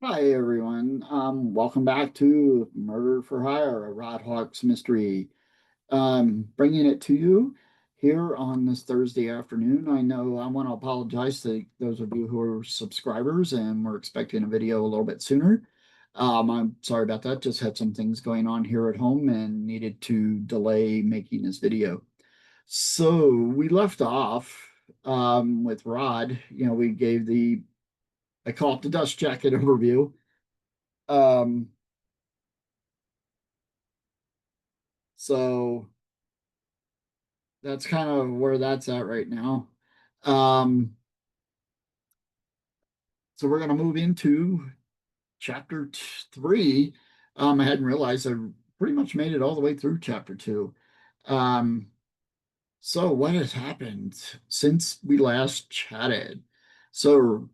Hi everyone. Welcome back to Murder for Hire, a Rod Hawks mystery. Bringing it to you here on this Thursday afternoon. I know I want to apologize to those of you who are subscribers and were expecting a video a little bit sooner. I'm sorry about that. Just had some things going on here at home and needed to delay making this video. So we left off with Rod. We gave I call it the dust jacket overview. Um, so that's kind of where that's at right now. Um, so we're going to move into chapter three. I hadn't realized I pretty much made it all the way through chapter two. Um, so what has happened since we last chatted? So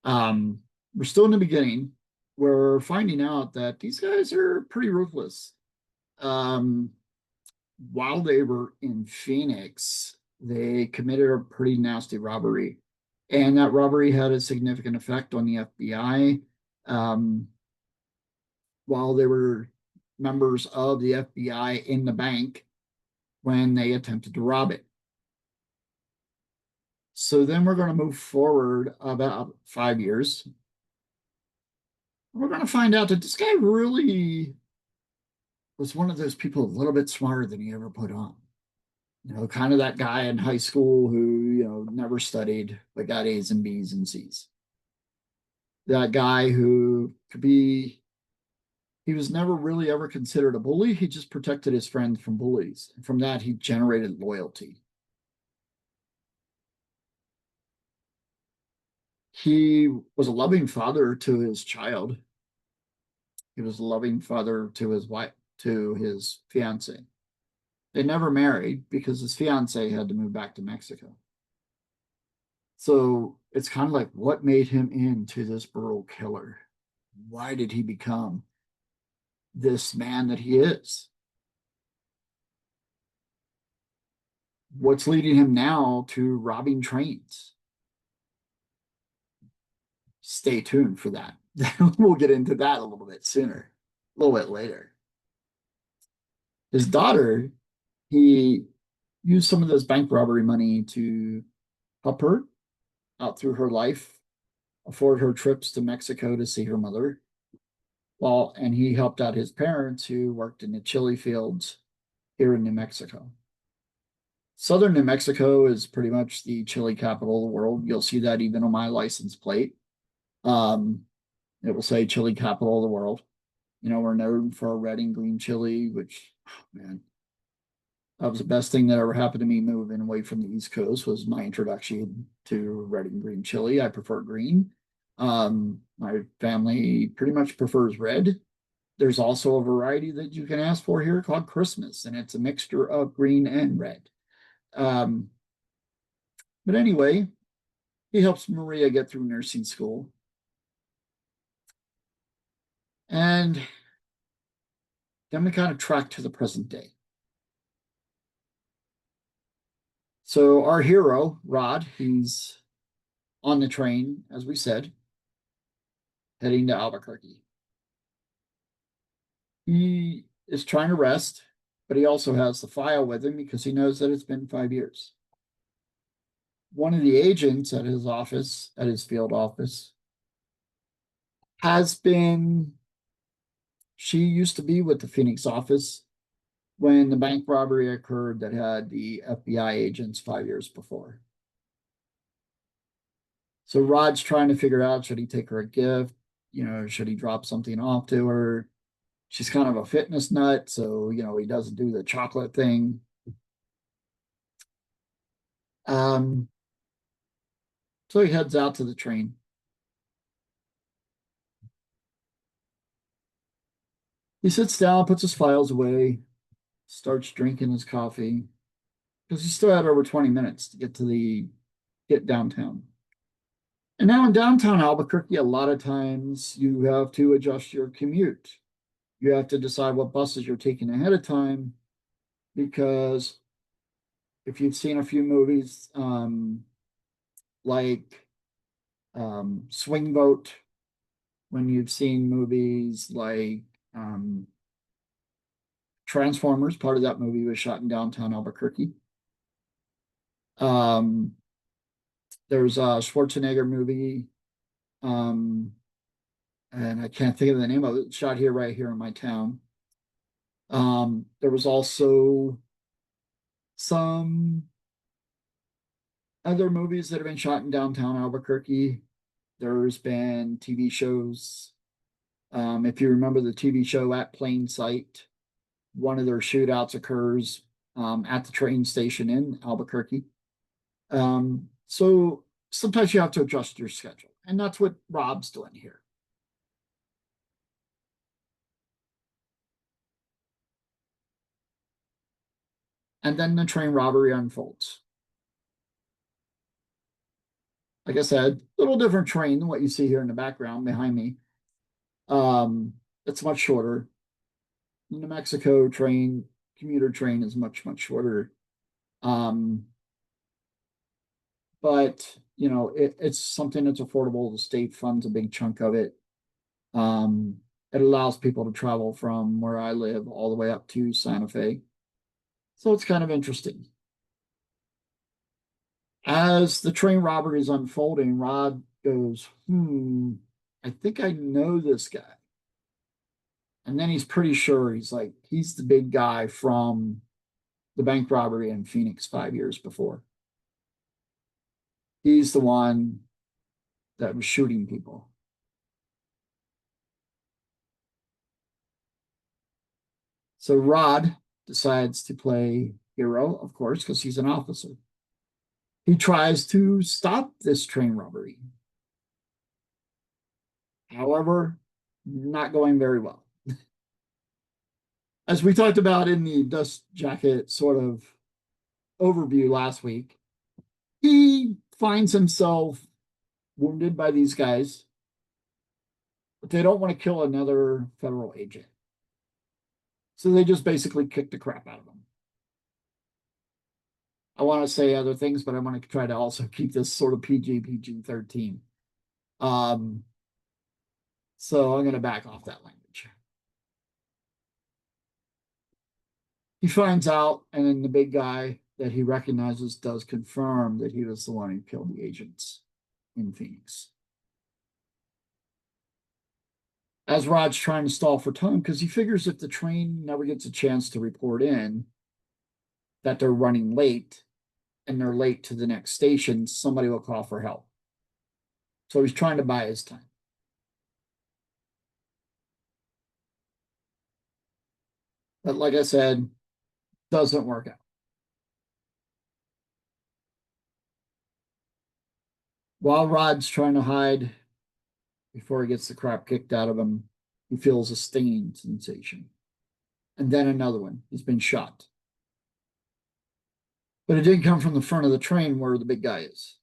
um, we're still in the beginning. We're finding out that these guys are pretty ruthless. Um, while they were in Phoenix, they committed a pretty nasty robbery. And that robbery had a significant effect on the FBI. Um, while they were members of the FBI in the bank when they attempted to rob it. So then we're going to move forward about 5 years. We're going to find out that this guy really was one of those people a little bit smarter than he ever put on. Kind of that guy in high school who, never studied, but got A's and B's and C's. That guy who he was never really ever considered a bully. He just protected his friends from bullies. And from that, he generated loyalty. He was a loving father to his child. He was a loving father to his wife, to his fiance. They never married because his fiance had to move back to Mexico. So it's kind of like what made him into this brutal killer? Why did he become this man that he is? What's leading him now to robbing trains? Stay tuned for that. We'll get into that a little bit sooner, a little bit later. His daughter, he used some of this bank robbery money to help her out through her life, afford her trips to Mexico to see her mother. Well, and he helped out his parents who worked in the chili fields here in New Mexico. Southern New Mexico is pretty much the chili capital of the world. You'll see that even on my license plate. Um, it will say chili capital of the world. We're known for our red and green chili, which, oh, man, that was the best thing that ever happened to me moving away from the East Coast was my introduction to red and green chili. I prefer green. My family pretty much prefers red. There's also a variety that you can ask for here called Christmas, and it's a mixture of green and red. Um, but anyway, he helps Maria get through nursing school. And then we kind of track to the present day. So our hero, Rod, he's on the train, as we said, heading to Albuquerque. He is trying to rest, but he also has the file with him because he knows that it's been 5 years. One of the agents at his office, at his field office, has been, she used to be with the Phoenix office when the bank robbery occurred that had the FBI agents 5 years before. So Rod's trying to figure out, should he take her a gift? Should he drop something off to her? She's kind of a fitness nut, so he doesn't do the chocolate thing. Um, so he heads out to the train. He sits down, puts his files away, starts drinking his coffee because he still had over 20 minutes to get downtown. And now in downtown Albuquerque, a lot of times you have to adjust your commute. You have to decide what buses you're taking ahead of time because if you've seen a few movies like Swing Vote when you've seen movies like um, Transformers. Part of that movie was shot in downtown Albuquerque. Um, there's a Schwarzenegger movie, um, and I can't think of the name of it. Shot here, right here in my town. There was also some other movies that have been shot in downtown Albuquerque. There's been TV shows. If you remember the TV show At Plain Sight, one of their shootouts occurs at the train station in Albuquerque. So sometimes you have to adjust your schedule, and that's what Rob's doing here. And then the train robbery unfolds. Like I said, a little different train than what you see here in the background behind me. It's much shorter. The New Mexico train, commuter train, is much, much shorter. Um, but it's something that's affordable. The state funds a big chunk of it. Um, it allows people to travel from where I live all the way up to Santa Fe. So it's kind of interesting. As the train robbery is unfolding, Rod goes, I think I know this guy. And then he's pretty sure he's the big guy from the bank robbery in Phoenix 5 years before. He's the one that was shooting people. So Rod decides to play hero, of course, because he's an officer. He tries to stop this train robbery. However, not going very well. As we talked about in the dust jacket sort of overview last week, he finds himself wounded by these guys, but they don't want to kill another federal agent. So they just basically kick the crap out of him. I want to say other things, but I want to try to also keep this sort of PG 13. So I'm going to back off that language. He finds out, and then the big guy that he recognizes does confirm that he was the one who killed the agents in Phoenix. As Rod's trying to stall for time, because he figures if the train never gets a chance to report in that they're running late and they're late to the next station, somebody will call for help. So he's trying to buy his time. But like I said, doesn't work out. While Rod's trying to hide before he gets the crap kicked out of him, he feels a stinging sensation. And then another one. He's been shot. But it didn't come from the front of the train where the big guy is.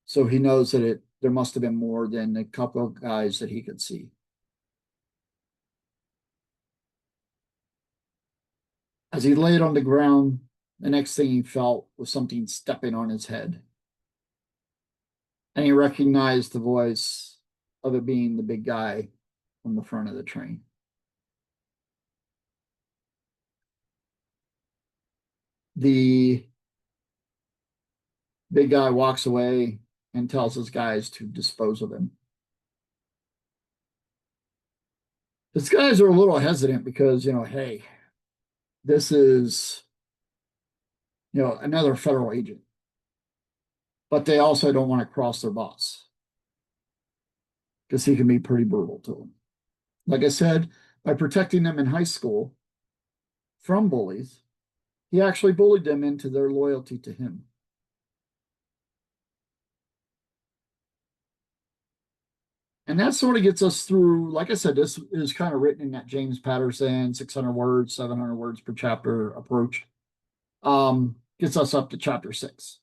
So he knows that there must have been more than a couple of guys that he could see. As he laid on the ground, the next thing he felt was something stepping on his head. And he recognized the voice of it being the big guy from the front of the train. The big guy walks away and tells his guys to dispose of him. His guys are a little hesitant because, hey, this is, another federal agent. But they also don't want to cross their boss because he can be pretty brutal to them. Like I said, by protecting them in high school from bullies, he actually bullied them into their loyalty to him. And that sort of gets us through, like I said, this is kind of written in that James Patterson 600 words, 700 words per chapter approach. Gets us up to chapter 6.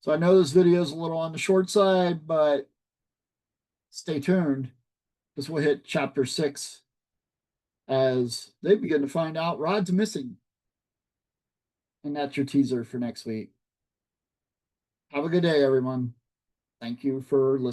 So I know this video is a little on the short side, but stay tuned because we'll hit chapter 6 as they begin to find out Rod's missing. And that's your teaser for next week. Have a good day, everyone. Thank you for listening.